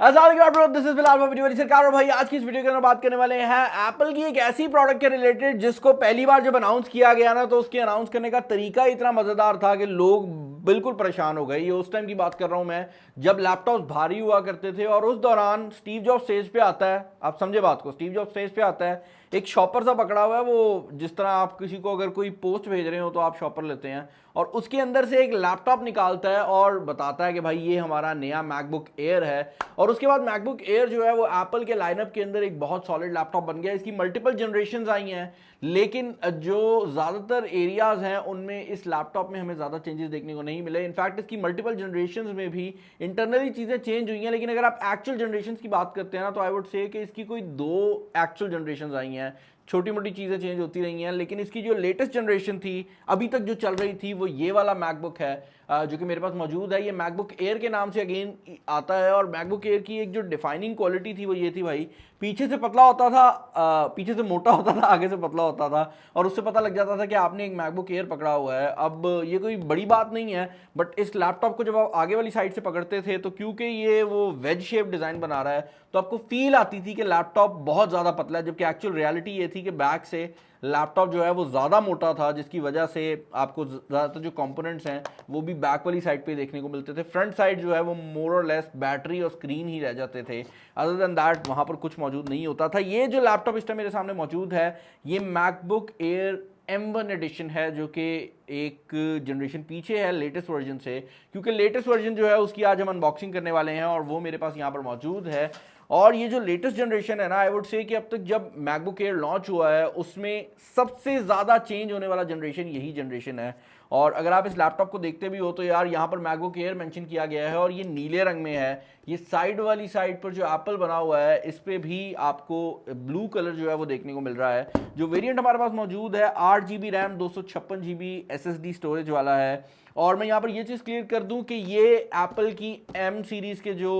This is Bilal video सरकार। भाई आज की इस वीडियो के अंदर बात करने वाले हैं एप्पल की एक ऐसी प्रोडक्ट के रिलेटेड जिसको पहली बार जब अनाउंस किया गया ना, तो उसके अनाउंस करने का तरीका इतना मजेदार था कि लोग बिल्कुल परेशान हो गए। ये उस टाइम की बात कर रहा हूं मैं, जब लैपटॉप भारी हुआ करते थे और उस दौरान स्टीव जॉब स्टेज पे आता है। आप समझे बात को, स्टीव जॉब स्टेज पे आता है, एक शॉपर सा पकड़ा हुआ है। वो जिस तरह आप किसी को अगर कोई पोस्ट भेज रहे हो तो आप शॉपर लेते हैं, और उसके अंदर से एक लैपटॉप निकालता है और बताता है कि भाई ये हमारा नया मैकबुक एयर है। और उसके बाद मैकबुक एयर जो है वो एप्पल के लाइनअप के अंदर एक बहुत सॉलिड लैपटॉप बन गया। इसकी मल्टीपल जनरेशंस आई हैं, लेकिन जो ज़्यादातर एरियाज हैं उनमें इस लैपटॉप में हमें ज़्यादा चेंजेस देखने को नहीं मिले। इनफैक्ट इसकी मल्टीपल जनरेशंस में भी इंटरनली चीज़ें चेंज हुई हैं, लेकिन अगर आप एक्चुअल जनरेशंस की बात करते हैं ना, तो आई वुड से कि इसकी कोई 2 एक्चुअल जनरेशंस आई हैं। छोटी मोटी चीज़ें चेंज होती रही हैं, लेकिन इसकी जो लेटेस्ट जनरेशन थी अभी तक जो चल रही थी वो ये वाला मैकबुक है, जो कि मेरे पास मौजूद है। ये मैकबुक एयर के नाम से अगेन आता है। और मैकबुक एयर की एक जो डिफाइनिंग क्वालिटी थी वो ये थी भाई, पीछे से पतला होता था, पीछे से मोटा होता था, आगे से पतला होता था, और उससे पता लग जाता था कि आपने एक मैकबुक एयर पकड़ा हुआ है। अब ये कोई बड़ी बात नहीं है, बट इस लैपटॉप को जब आप आगे वाली साइड से पकड़ते थे तो क्योंकि ये वो वेज शेप डिज़ाइन बना रहा है, तो आपको फील आती थी कि लैपटॉप बहुत ज़्यादा पतला है, जबकि एक्चुअल रियलिटी ये थी कि बैक से लैपटॉप जो है वो ज़्यादा मोटा था, जिसकी वजह से आपको ज़्यादातर जो कंपोनेंट्स हैं वो भी बैक वाली साइड पे देखने को मिलते थे। फ्रंट साइड जो है वो मोर और लेस बैटरी और स्क्रीन ही रह जाते थे। अदर देन दैट वहाँ पर कुछ मौजूद नहीं होता था। ये जो लैपटॉप इस टाइम मेरे सामने मौजूद है, ये मैकबुक एयर M1 एडिशन है, जो कि एक जनरेशन पीछे है लेटेस्ट वर्जन से, क्योंकि लेटेस्ट वर्जन जो है उसकी आज हम अनबॉक्सिंग करने वाले हैं और वो मेरे पास यहाँ पर मौजूद है। और ये जो लेटेस्ट जनरेशन है ना, आई वुड से कि अब तक जब मैकबुक एयर लॉन्च हुआ है उसमें सबसे ज़्यादा चेंज होने वाला जनरेशन यही जनरेशन है। और अगर आप इस लैपटॉप को देखते भी हो तो यार यहाँ पर मैकबुक एयर मेंशन किया गया है और ये नीले रंग में है। ये साइड वाली साइड पर जो एप्पल बना हुआ है इस पे भी आपको ब्लू कलर जो है वो देखने को मिल रहा है। जो वेरिएंट हमारे पास मौजूद है 8 GB RAM 256 GB SSD storage वाला है। और मैं यहाँ पर ये चीज़ क्लियर कर दूं कि ये एप्पल की M सीरीज़ के जो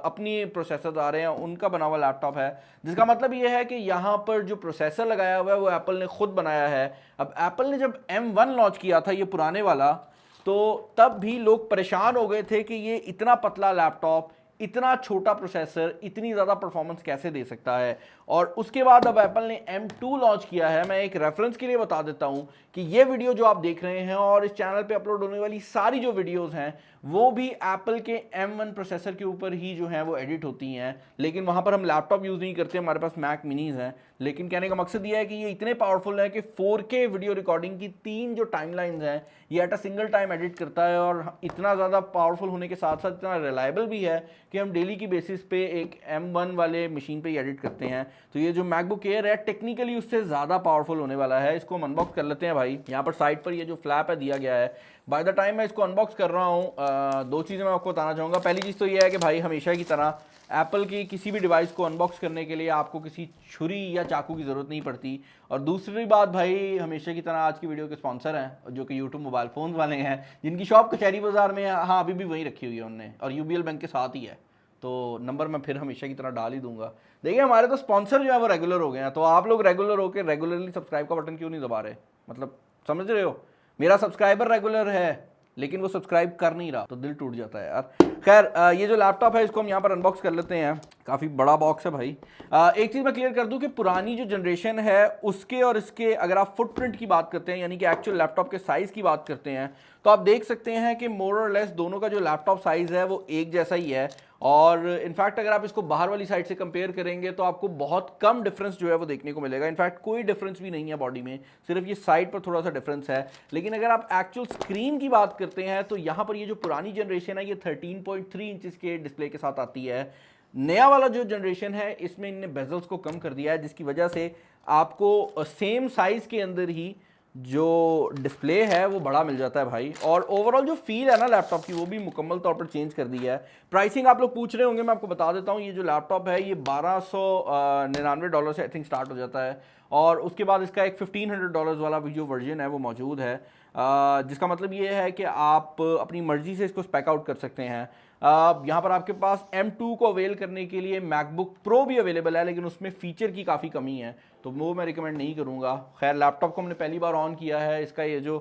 अपनी प्रोसेसर आ रहे हैं उनका बना हुआ लैपटॉप है, जिसका मतलब ये है कि यहाँ पर जो प्रोसेसर लगाया हुआ है वो एप्पल ने खुद बनाया है। अब एप्पल ने जब M1 लॉन्च किया था, ये पुराने वाला, तो तब भी लोग परेशान हो गए थे कि ये इतना पतला लैपटॉप, इतना छोटा प्रोसेसर, इतनी ज़्यादा परफॉर्मेंस कैसे दे सकता है। और उसके बाद अब एप्पल ने M2 लॉन्च किया है। मैं एक रेफरेंस के लिए बता देता हूं कि ये वीडियो जो आप देख रहे हैं और इस चैनल पे अपलोड होने वाली सारी जो वीडियोस हैं वो भी एप्पल के M1 प्रोसेसर के ऊपर ही जो हैं वो एडिट होती हैं, लेकिन वहां पर हम लैपटॉप यूज़ नहीं करते, हमारे पास मैक मिनीज हैं। लेकिन कहने का मकसद ये है कि ये इतने पावरफुल है कि 4K वीडियो रिकॉर्डिंग की 3 जो टाइमलाइंस हैं ये at a single time edit करता है। और इतना ज़्यादा पावरफुल होने के साथ साथ इतना रिलायबल भी है कि हम डेली की बेसिस पे एक M1 वाले मशीन पे एडिट करते हैं। तो ये जो मैकबुक एयर है टेक्निकली उससे ज़्यादा पावरफुल होने वाला है। इसको हम अनबॉक्स कर लेते हैं भाई। यहाँ पर साइड पर ये जो फ्लैप है दिया गया है। बाय द टाइम मैं इसको अनबॉक्स कर रहा हूँ 2 चीज़ें मैं आपको बताना चाहूँगा। पहली चीज़ तो ये है कि भाई हमेशा की तरह एप्पल की किसी भी डिवाइस को अनबॉक्स करने के लिए आपको किसी छुरी या चाकू की ज़रूरत नहीं पड़ती। और दूसरी बात भाई, हमेशा की तरह आज की वीडियो के स्पॉन्सर हैं जो कि यूट्यूब मोबाइल फ़ोन वाले हैं, जिनकी शॉप कचहरी बाज़ार में है। हाँ, अभी भी वहीं रखी हुई है उनने, और UBL बैंक के साथ ही है। तो नंबर मैं फिर हमेशा की तरह डाल ही दूंगा। देखिए हमारे तो स्पॉन्सर जो है वो रेगुलर हो गए हैं, तो आप लोग रेगुलर होकर रेगुलरली सब्सक्राइब का बटन क्यों नहीं दबा रहे? मतलब समझ रहे हो, मेरा सब्सक्राइबर रेगुलर है लेकिन वो सब्सक्राइब कर नहीं रहा, तो दिल टूट जाता है यार। खैर ये जो लैपटॉप है इसको हम यहाँ पर अनबॉक्स कर लेते हैं। काफ़ी बड़ा बॉक्स है भाई। एक चीज़ मैं क्लियर कर दूं कि पुरानी जो जनरेशन है उसके और इसके अगर आप फुटप्रिंट की बात करते हैं, यानी कि एक्चुअल लैपटॉप के साइज़ की बात करते हैं, तो आप देख सकते हैं कि मोर और लेस दोनों का जो लैपटॉप साइज़ है वो एक जैसा ही है। और इनफैक्ट अगर आप इसको बाहर वाली साइड से कंपेयर करेंगे तो आपको बहुत कम डिफरेंस जो है वो देखने को मिलेगा। इनफैक्ट कोई डिफरेंस भी नहीं है बॉडी में, सिर्फ ये साइड पर थोड़ा सा डिफरेंस है। लेकिन अगर आप एक्चुअल स्क्रीन की बात करते हैं तो यहाँ पर ये जो पुरानी जनरेशन है ये 13.3 इंचेस के डिस्प्ले के साथ आती है। नया वाला जो जनरेशन है इसमें इनने बेजल्स को कम कर दिया है, जिसकी वजह से आपको सेम साइज के अंदर ही जो डिस्प्ले है वो बड़ा मिल जाता है भाई। और ओवरऑल जो फील है ना लैपटॉप की वो भी मुकम्मल तौर पर चेंज कर दी है। प्राइसिंग आप लोग पूछ रहे होंगे, मैं आपको बता देता हूँ। ये जो लैपटॉप है ये $1299 से आई थिंक स्टार्ट हो जाता है, और उसके बाद इसका एक $1500 वाला भी जो वर्जन है वो मौजूद है, जिसका मतलब ये है कि आप अपनी मर्जी से इसको स्पेक आउट कर सकते हैं। यहाँ पर आपके पास M2 को अवेल करने के लिए मैकबुक प्रो भी अवेलेबल है, लेकिन उसमें फीचर की काफ़ी कमी है, तो वो मैं रिकमेंड नहीं करूँगा। खैर लैपटॉप को हमने पहली बार ऑन किया है, इसका ये जो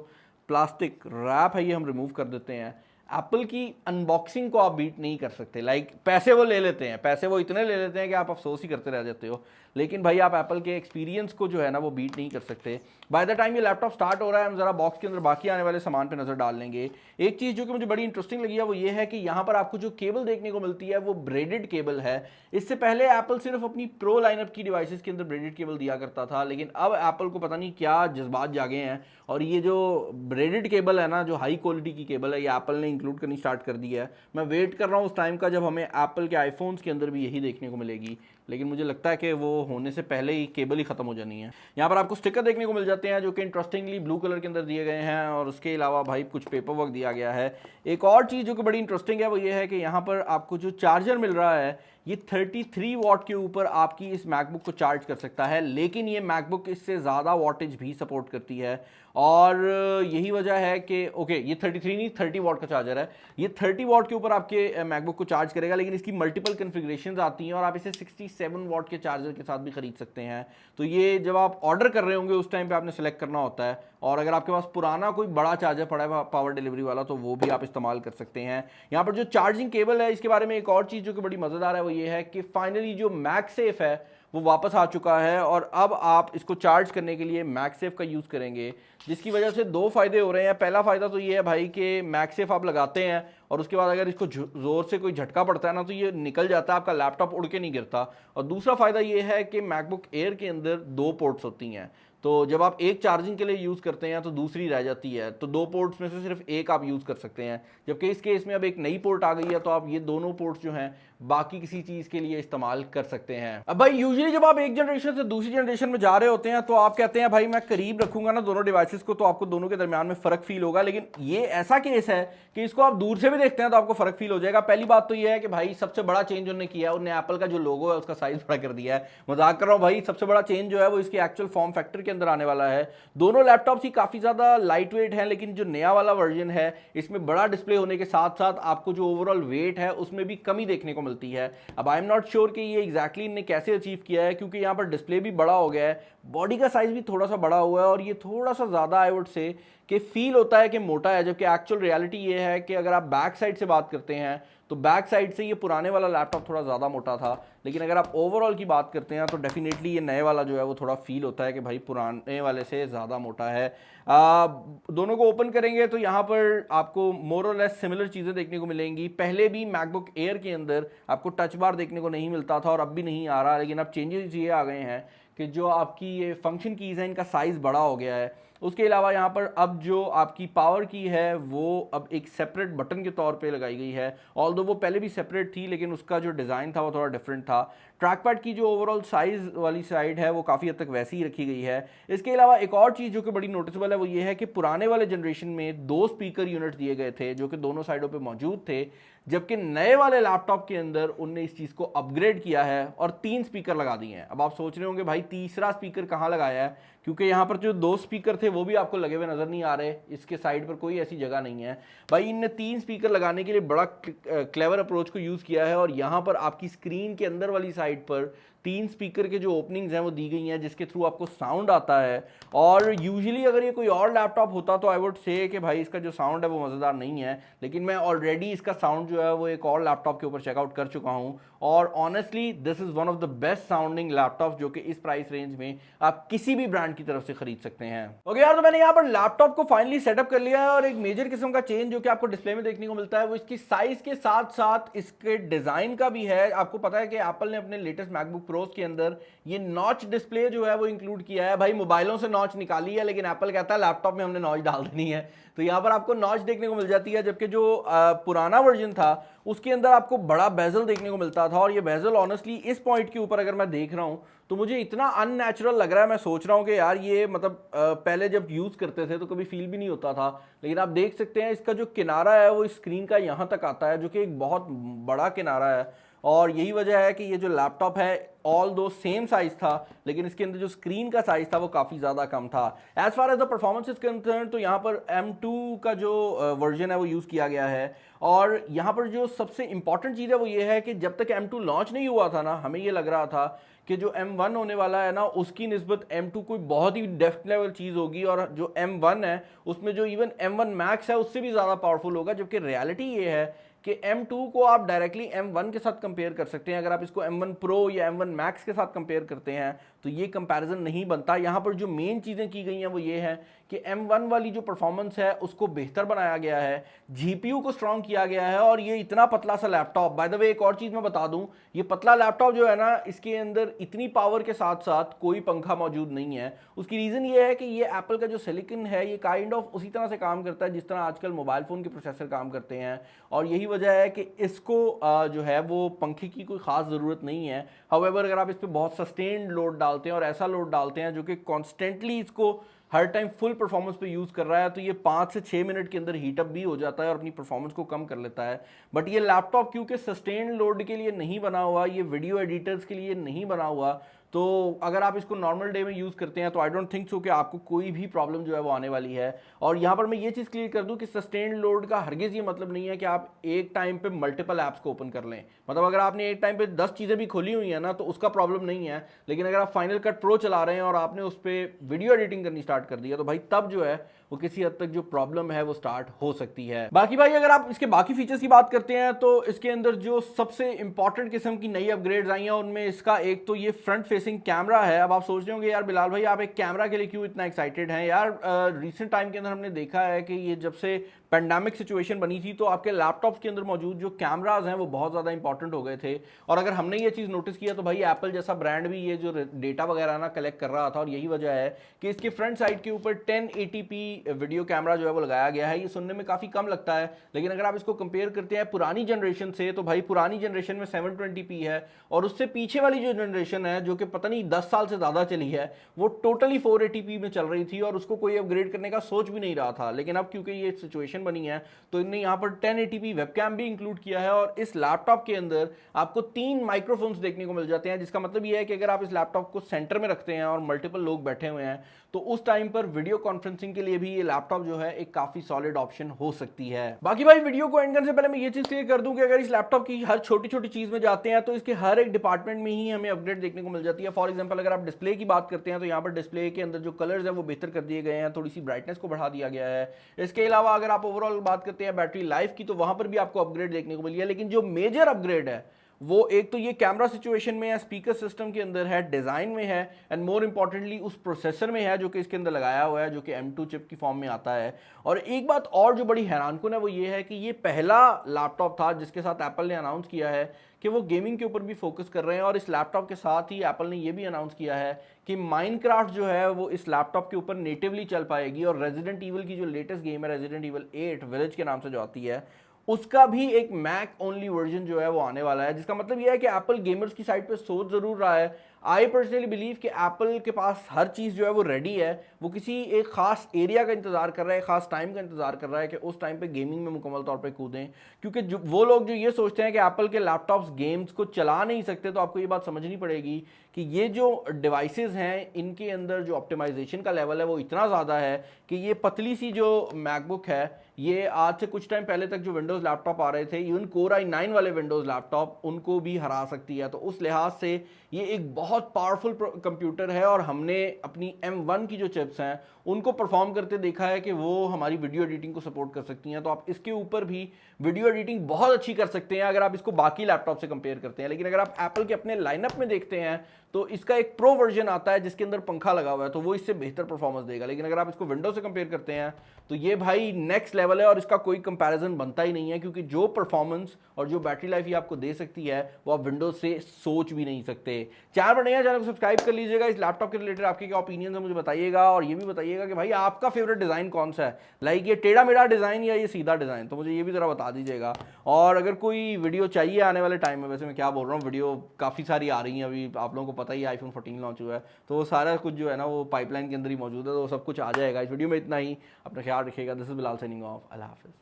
प्लास्टिक रैप है ये हम रिमूव कर देते हैं। एप्पल की अनबॉक्सिंग को आप बीट नहीं कर सकते। पैसे वो ले लेते हैं, पैसे वो इतने ले लेते हैं कि आप अफसोस ही करते रह जाते हो, लेकिन भाई आप एप्पल के एक्सपीरियंस को जो है ना वो बीट नहीं कर सकते। बाय द टाइम ये लैपटॉप स्टार्ट हो रहा है, हम जरा बॉक्स के अंदर बाकी आने वाले सामान पे नजर डाल लेंगे। एक चीज जो कि मुझे बड़ी इंटरेस्टिंग लगी है वो ये है कि यहाँ पर आपको जो केबल देखने को मिलती है वो ब्रेडेड केबल है। इससे पहले एप्पल सिर्फ अपनी प्रो लाइनअप की डिवाइसेस के अंदर ब्रेडेड केबल दिया करता था, लेकिन अब एप्पल को पता नहीं क्या जज्बात जागे हैं और ये जो ब्रेडेड केबल है ना, जो हाई क्वालिटी की केबल है, ये एप्पल ने इंक्लूड करनी स्टार्ट कर दी है। मैं वेट कर रहा हूँ उस टाइम का जब हमें एप्पल के आईफोन्स के अंदर भी यही देखने को मिलेगी, लेकिन मुझे लगता है कि वो होने से पहले ही केबल ही खत्म हो जानी है। यहाँ पर आपको स्टिकर देखने को मिल जाते हैं जो कि इंटरेस्टिंगली ब्लू कलर के अंदर दिए गए हैं, और उसके अलावा भाई कुछ पेपर वर्क दिया गया है। एक और चीज़ जो कि बड़ी इंटरेस्टिंग है वो ये है कि यहाँ पर आपको जो चार्जर मिल रहा है ये 33 वॉट के ऊपर आपकी इस मैकबुक को चार्ज कर सकता है, लेकिन ये मैकबुक इससे ज़्यादा वॉटेज भी सपोर्ट करती है। और यही वजह है कि ओके ये 33 नहीं 30 वॉट का चार्जर है, ये 30 वॉट के ऊपर आपके मैकबुक को चार्ज करेगा, लेकिन इसकी मल्टीपल कन्फिग्रेशंस आती हैं और आप इसे 67 वॉट के चार्जर के साथ भी खरीद सकते हैं। तो ये जब आप ऑर्डर कर रहे होंगे उस टाइम पे आपने सेलेक्ट करना होता है, और अगर आपके पास पुराना कोई बड़ा चार्जर पड़ा है पावर डिलीवरी वाला तो वो भी आप इस्तेमाल कर सकते हैं। यहाँ पर जो चार्जिंग केबल है इसके बारे में एक और चीज़ जो कि बड़ी मज़ेदार है वो ये है कि फाइनली जो मैगसेफ है वो वापस आ चुका है, और अब आप इसको चार्ज करने के लिए मैगसेफ का यूज़ करेंगे, जिसकी वजह से दो फायदे हो रहे हैं। पहला फ़ायदा तो ये है भाई कि मैगसेफ आप लगाते हैं और उसके बाद अगर इसको ज़ोर से कोई झटका पड़ता है ना तो ये निकल जाता है, आपका लैपटॉप उड़ के नहीं गिरता। और दूसरा फ़ायदा ये है कि मैकबुक एयर के अंदर 2 पोर्ट्स होती हैं, तो जब आप एक चार्जिंग के लिए यूज़ करते हैं तो दूसरी रह जाती है, तो 2 पोर्ट्स में से सिर्फ एक आप यूज़ कर सकते हैं। जबकि इस केस में अब एक नई पोर्ट आ गई है तो आप ये दोनों पोर्ट्स जो हैं बाकी किसी चीज़ के लिए इस्तेमाल कर सकते हैं। अब भाई यूजुअली जब आप एक जनरेशन से दूसरी जनरेशन में जा रहे होते हैं तो आप कहते हैं भाई मैं करीब रखूंगा ना दोनों डिवाइसेस को, तो आपको दोनों के दरमियान में फ़र्क फील होगा, लेकिन ये ऐसा केस है कि इसको आप दूर से भी देखते हैं तो आपको फ़र्क फील हो जाएगा। पहली बात तो ये है कि भाई सबसे बड़ा चेंज उन्होंने किया है, उन्होंने एप्पल का जो लोगो है उसका साइज़ बड़ा कर दिया है। मजाक कर रहा हूँ भाई, सबसे बड़ा चेंज जो है वो इसके एक्चुअल फॉर्म फैक्टर के अंदर आने वाला है। दोनों लैपटॉप्स ही काफ़ी ज़्यादा लाइट वेट हैं, लेकिन जो नया वाला वर्जन है इसमें बड़ा डिस्प्ले होने के साथ साथ आपको जो ओवरऑल वेट है उसमें भी कमी देखने को मिलती है। अब आई एम नॉट श्योर कि ये एग्जैक्टली इन्हें कैसे अचीव किया है, क्योंकि यहाँ पर डिस्प्ले भी बड़ा हो गया है, बॉडी का साइज भी थोड़ा सा बड़ा हुआ है और ये थोड़ा सा ज़्यादा आई वुड से कि फील होता है कि मोटा है, जबकि एक्चुअल रियलिटी ये है कि अगर आप बैक साइड से बात करते हैं तो बैक साइड से ये पुराने वाला लैपटॉप थोड़ा ज़्यादा मोटा था, लेकिन अगर आप ओवरऑल की बात करते हैं तो डेफिनेटली ये नए वाला जो है वो थोड़ा फील होता है कि भाई पुराने वाले से ज़्यादा मोटा है। दोनों को ओपन करेंगे तो यहाँ पर आपको मोर और लेस सिमिलर चीज़ें देखने को मिलेंगी। पहले भी मैकबुक एयर के अंदर आपको टच बार देखने को नहीं मिलता था और अब भी नहीं आ रहा, लेकिन अब चेंजेस ये आ गए हैं कि जो आपकी ये फंक्शन कीज़ हैं इनका साइज़ बड़ा हो गया है। उसके अलावा यहाँ पर अब जो आपकी पावर की है वो अब एक सेपरेट बटन के तौर पे लगाई गई है, ऑल्दो वो पहले भी सेपरेट थी लेकिन उसका जो डिज़ाइन था वो थोड़ा डिफरेंट था। ट्रैक पैड की जो ओवरऑल साइज़ वाली साइड है वो काफ़ी हद तक वैसी ही रखी गई है। इसके अलावा एक और चीज़ जो कि बड़ी नोटिसेबल है वो ये है कि पुराने वाले जनरेशन में 2 स्पीकर यूनिट दिए गए थे जो कि दोनों साइडों पर मौजूद थे, जबकि नए वाले लैपटॉप के अंदर उनने इस चीज़ को अपग्रेड किया है और 3 स्पीकर लगा दिए हैं। अब आप सोच रहे होंगे भाई तीसरा स्पीकर कहाँ लगाया है, क्योंकि यहाँ पर जो 2 स्पीकर थे वो भी आपको लगे हुए नज़र नहीं आ रहे, इसके साइड पर कोई ऐसी जगह नहीं है। भाई इनने 3 स्पीकर लगाने के लिए बड़ा क्लेवर अप्रोच को यूज़ किया है और यहाँ पर आपकी स्क्रीन के अंदर वाली साइड पर 3 स्पीकर के जो ओपनिंग्स हैं वो दी गई हैं जिसके थ्रू आपको साउंड आता है। और यूजुअली अगर ये कोई और लैपटॉप होता तो आई वुड से कि भाई इसका जो साउंड है वो मज़ेदार नहीं है, लेकिन मैं ऑलरेडी इसका साउंड जो है वो एक और लैपटॉप के ऊपर चेकआउट कर चुका हूँ और honestly this is one of the best sounding laptop जो कि इस प्राइस रेंज में आप किसी भी ब्रांड की तरफ से खरीद सकते हैं। ओके यार, तो मैंने यहाँ पर लैपटॉप को फाइनली सेटअप कर लिया है और एक मेजर किस्म का चेंज जो कि आपको डिस्प्ले में देखने को मिलता है वो इसकी साइज के साथ साथ इसके डिजाइन का भी है। आपको पता है कि एप्पल ने अपने लेटेस्ट मैकबुक प्रोज के अंदर ये नॉच डिस्प्ले जो है वो इंक्लूड किया है। भाई मोबाइलों से नॉच निकाली है लेकिन एप्पल कहता है लैपटॉप में हमने नॉच डाल देनी है, तो यहाँ पर आपको नॉच देखने को मिल जाती है। जबकि जो पुराना वर्जन था उसके अंदर आपको बड़ा बेजल देखने को मिलता था और ये बेजल ऑनेस्टली इस पॉइंट के ऊपर अगर मैं देख रहा हूँ तो मुझे इतना अननेचुरल लग रहा है, मैं सोच रहा हूँ कि यार ये मतलब पहले जब यूज़ करते थे तो कभी फील भी नहीं होता था, लेकिन आप देख सकते हैं इसका जो किनारा है वो स्क्रीन का यहाँ तक आता है जो कि एक बहुत बड़ा किनारा है और यही वजह है कि ये जो लैपटॉप है ऑल दो सेम साइज था, लेकिन इसके अंदर जो स्क्रीन का साइज था वो काफ़ी ज़्यादा कम था। As far as the performance is concern तो यहाँ पर M2 का जो वर्जन है वो यूज़ किया गया है। और यहाँ पर जो सबसे इंपॉर्टेंट चीज़ है वो ये है कि जब तक M2 लॉन्च नहीं हुआ था ना, हमें ये लग रहा था कि जो M1 होने वाला है ना उसकी निस्बत M2 कोई बहुत ही डेफ्थ लेवल चीज़ होगी, और जो M1 है उसमें जो इवन M1 Max है उससे भी ज़्यादा पावरफुल होगा। जबकि रियलिटी ये है कि M2 को आप डायरेक्टली M1 के साथ कंपेयर कर सकते हैं। अगर आप इसको M1 Pro या M1 Max के साथ कंपेयर करते हैं तो ये कंपैरिजन नहीं बनता। यहाँ पर जो मेन चीज़ें की गई हैं वो ये है कि M1 वाली जो परफॉर्मेंस है उसको बेहतर बनाया गया है, GPU को स्ट्रॉन्ग किया गया है, और ये इतना पतला सा लैपटॉप, बाय द वे एक और चीज़ मैं बता दूं, ये पतला लैपटॉप जो है ना इसके अंदर इतनी पावर के साथ साथ कोई पंखा मौजूद नहीं है। उसकी रीज़न ये है कि ये एप्पल का जो सिलिकन है ये काइंड ऑफ उसी तरह से काम करता है जिस तरह आजकल मोबाइल फ़ोन के प्रोसेसर काम करते हैं, और यही वजह है कि इसको जो है वो पंखे की कोई ख़ास ज़रूरत नहीं है। हाउएवर अगर आप इस पर बहुत सस्टेन्ड लोड डालते हैं और ऐसा लोड डालते हैं जो कि कॉन्स्टेंटली इसको हर टाइम फुल परफॉर्मेंस पे यूज़ कर रहा है, तो ये 5 से 6 मिनट के अंदर हीटअप भी हो जाता है और अपनी परफॉर्मेंस को कम कर लेता है। बट ये लैपटॉप क्योंकि सस्टेन लोड के लिए नहीं बना हुआ, ये वीडियो एडिटर्स के लिए नहीं बना हुआ, तो अगर आप इसको नॉर्मल डे में यूज़ करते हैं तो आई डोंट थिंक सो कि आपको कोई भी प्रॉब्लम जो है वो आने वाली है। और यहाँ पर मैं ये चीज़ क्लियर कर दूं कि सस्टेन्ड लोड का हरगिज़ ये मतलब नहीं है कि आप एक टाइम पे मल्टीपल ऐप्स को ओपन कर लें। मतलब अगर आपने एक टाइम पे 10 चीज़ें भी खोली हुई हैं ना तो उसका प्रॉब्लम नहीं है, लेकिन अगर आप फाइनल कट प्रो चला रहे हैं और आपने उस पर वीडियो एडिटिंग करनी स्टार्ट कर दिया तो भाई तब जो है वो किसी हद तक जो प्रॉब्लम है वो स्टार्ट हो सकती है। बाकी भाई अगर आप इसके बाकी फीचर्स की बात करते हैं तो इसके अंदर जो सबसे इंपॉर्टेंट किस्म की नई अपग्रेड्स आई हैं उनमें इसका एक तो ये फ्रंट फेसिंग कैमरा है। अब आप सोच रहे होंगे यार बिलाल भाई आप एक कैमरा के लिए क्यों इतना एक्साइटेड हैं यार। रिसेंट टाइम के अंदर हमने देखा है कि ये जब से पेंडेमिक सिचुएशन बनी थी तो आपके लैपटॉप के अंदर मौजूद जो कैमराज हैं वो बहुत ज़्यादा इंपॉर्टेंट हो गए थे। और अगर हमने ये चीज़ नोटिस किया तो भाई एप्पल जैसा ब्रांड भी ये जो डेटा वगैरह ना कलेक्ट कर रहा था, और यही वजह है कि इसके फ्रंट साइड के ऊपर 1080p वीडियो कैमरा जो है वो लगाया गया है। ये सुनने में काफ़ी कम लगता है, लेकिन अगर आप इसको कंपेयर करते हैं पुरानी जनरेशन से तो भाई पुरानी जनरेशन में 720p है, और उससे पीछे वाली जो जनरेशन है जो कि पता नहीं 10 साल से ज़्यादा चली है वो टोटली 480p में चल रही थी और उसको कोई अपग्रेड करने का सोच भी नहीं रहा था। लेकिन अब क्योंकि ये सिचुएशन बनी है तो इन्होंने यहाँ पर 1080p वेबकैम भी इंक्लूड किया है, और इस लैपटॉप के अंदर आपको 3 माइक्रोफोन्स देखने को मिल जाते हैं, जिसका मतलब ये है कि अगर आप इस लैपटॉप को सेंटर में रखते हैं और मल्टीपल लोग बैठे हुए हैं तो उस टाइम पर वीडियो कॉन्फ्रेंसिंग के लिए भी ये लैपटॉप जो है एक काफी सॉलिड ऑप्शन हो सकती है। बाकी भाई वीडियो को एंड करने से पहले मैं ये चीज क्लियर कर दूं कि अगर इस लैपटॉप की हर छोटी छोटी चीज में जाते हैं तो इसके हर एक डिपार्टमेंट में ही हमें अपग्रेड देखने को मिल जाती है। फॉर एग्जांपल अगर आप डिस्प्ले की बात करते हैं तो यहाँ पर डिस्प्ले के अंदर जो कलर्स है वो बेहतर कर दिए गए हैं, थोड़ी सी ब्राइटनेस को बढ़ा दिया गया है। इसके अलावा अगर आप ओवरऑल बात करते हैं बैटरी लाइफ की तो वहां पर भी आपको अपग्रेड देखने को मिली है। लेकिन जो मेजर अपग्रेड है वो एक तो ये कैमरा सिचुएशन में है, स्पीकर सिस्टम के अंदर है, डिजाइन में है, एंड मोर इंपॉर्टेंटली उस प्रोसेसर में है जो कि इसके अंदर लगाया हुआ है जो कि M2 चिप की फॉर्म में आता है। और एक बात और जो बड़ी हैरानकुन है वो ये है कि ये पहला लैपटॉप था जिसके साथ एप्पल ने अनाउंस किया है कि वो गेमिंग के ऊपर भी फोकस कर रहे हैं। और इस लैपटॉप के साथ ही एप्पल ने ये भी अनाउंस किया है कि माइनक्राफ्ट जो है वो इस लैपटॉप के ऊपर नेटिवली चल पाएगी, और रेजिडेंट ईवल की जो लेटेस्ट गेम है रेजिडेंट ईवल 8 विलेज के नाम से जो आती है उसका भी एक मैक ओनली वर्जन जो है वो आने वाला है। जिसका मतलब यह है कि एप्पल गेमर्स की साइड पे सोच जरूर रहा है। आई पर्सनली बिलीव कि एप्पल के पास हर चीज़ जो है वो रेडी है, वो किसी एक खास एरिया का इंतजार कर रहा है, खास टाइम का इंतजार कर रहा है कि उस टाइम पे गेमिंग में मुकम्मल तौर पे कूदें। क्योंकि जो वो लोग जो ये सोचते हैं कि एप्पल के लैपटॉप्स गेम्स को चला नहीं सकते, तो आपको ये बात समझनी पड़ेगी कि ये जो डिवाइसेस हैं इनके अंदर जो ऑप्टिमाइजेशन का लेवल है वो इतना ज़्यादा है कि ये पतली सी जो मैकबुक है ये आज से कुछ टाइम पहले तक जो विंडोज़ लैपटॉप आ रहे थे इवन कोर i9 वाले विंडोज़ लैपटॉप उनको भी हरा सकती है। तो उस लिहाज से ये एक बहुत पावरफुल कंप्यूटर है, और हमने अपनी M1 की जो चिप्स हैं उनको परफॉर्म करते देखा है कि वो हमारी वीडियो एडिटिंग को सपोर्ट कर सकती हैं। तो आप इसके ऊपर भी वीडियो एडिटिंग बहुत अच्छी कर सकते हैं अगर आप इसको बाकी लैपटॉप से कंपेयर करते हैं। लेकिन अगर आप एप्पल के अपने लाइनअप में देखते हैं तो इसका एक प्रो वर्जन आता है जिसके अंदर पंखा लगा हुआ है, तो वो इससे बेहतर परफॉर्मेंस देगा। लेकिन अगर आप इसको विंडोज से कंपेयर करते हैं तो ये भाई नेक्स्ट लेवल है, और इसका कोई कंपैरिजन बनता ही नहीं है, क्योंकि जो परफॉर्मेंस और जो बैटरी लाइफ ये आपको दे सकती है वो आप विंडोज से सोच भी नहीं सकते। चैनल पर नया चैनल को सब्सक्राइब कर लीजिएगा। इस लैपटॉप के रिलेटेड आपके क्या ओपिनियन है मुझे बताइएगा, और ये भी बताइएगा कि भाई आपका फेवरेट डिज़ाइन कौन सा है, लाइक ये टेढ़ा मेढ़ा डिज़ाइन या ये सीधा डिज़ाइन, तो मुझे ये भी ज़रा बता दीजिएगा। और अगर कोई वीडियो चाहिए आने वाले टाइम में, वैसे मैं क्या बोल रहा हूँ, वीडियो काफ़ी सारी आ रही हैं अभी, आप लोगों को पता ही iPhone 14 लॉन्च हुआ है, तो वो सारा कुछ जो है ना वो पाइपलाइन के अंदर ही मौजूद है, तो वो सब कुछ आ जाएगा। इस वीडियो में इतना ही, अपना ख्याल रखिएगा। This is Bilal signing off, Allah हाफिज़।